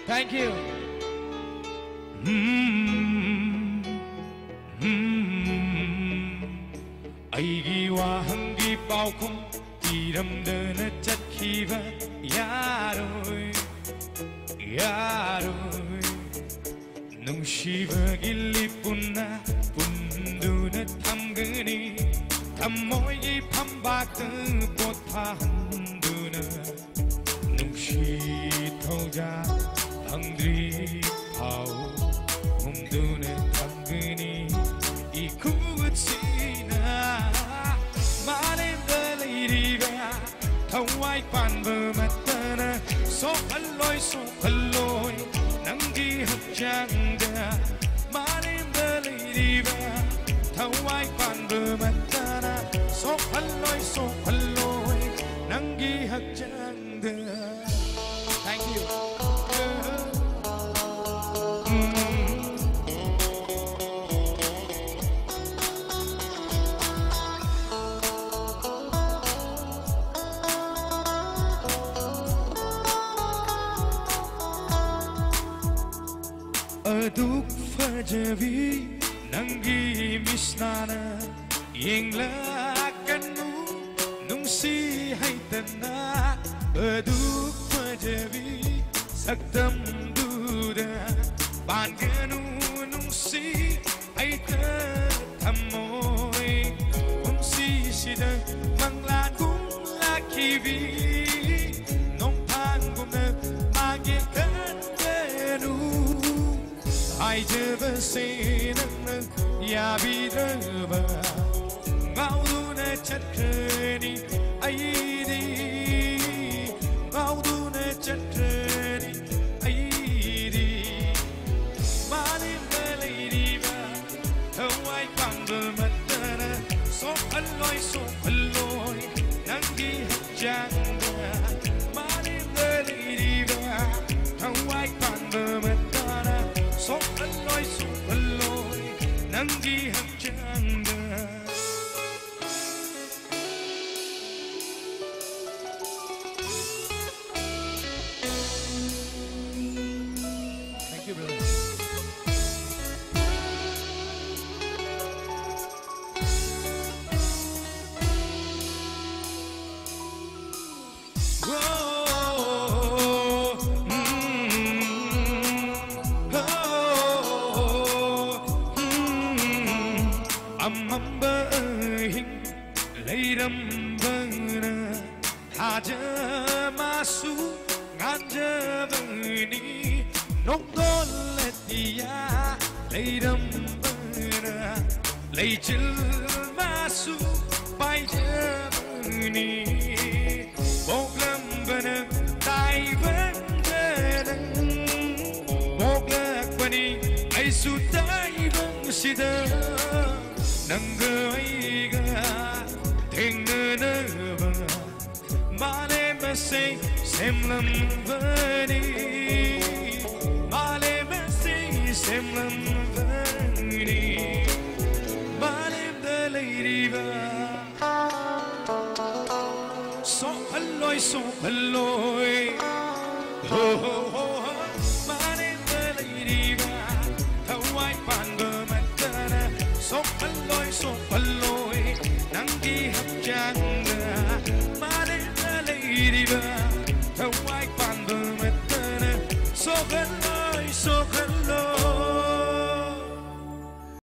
Thank you. Aigi wahangi pau khung kiramdana chatkhiba yaroi yaroi nungsibagi lipuna punduna thamgani thamoigi phambakta pothanduna nungsi thauja thangdri phau humduna thamgani ikutsina manem daliriba thawai panba matana Sokhalloi Sokhalloi nangi hakjangda manem daliriba thawai panba matana Sokhalloi Sokhalloi nangi hakjangda. Thank you. Aduk fajavi nangi misnana yengla kanu nungsi haitana aduk fajavi sakdam duda banganu nungsi haita thamoi nungsi sida manglan kum lakivi nong thang gumna magi kanu I never seen ya bidaba mauduna chatrani aidi mauduna chatrani aidi malim daliriba hawai pamba matana Sokhalloi Sokhalloi nangi hakjanga malim daliriba hawai pamba matana Sokhalloi Sokhalloi nangi hakjanga. Thank you, brother. Amamba hing leiram bana haja masu nganja bani nongdoletia leiram bana leichil masu paija bani boglam bana tai bana boglak bani aisu tai bang sida nanga aiga thengnaba male masai semlam vani male masai semlam vani male daliriba Sokhalloi Sokhalloi ho ho ho male daliriba thawai panba matana Sokhalloi Sokhalloi nangi hakjanga manem daliriba thawai panba matana Sokhalloi Sokhalloi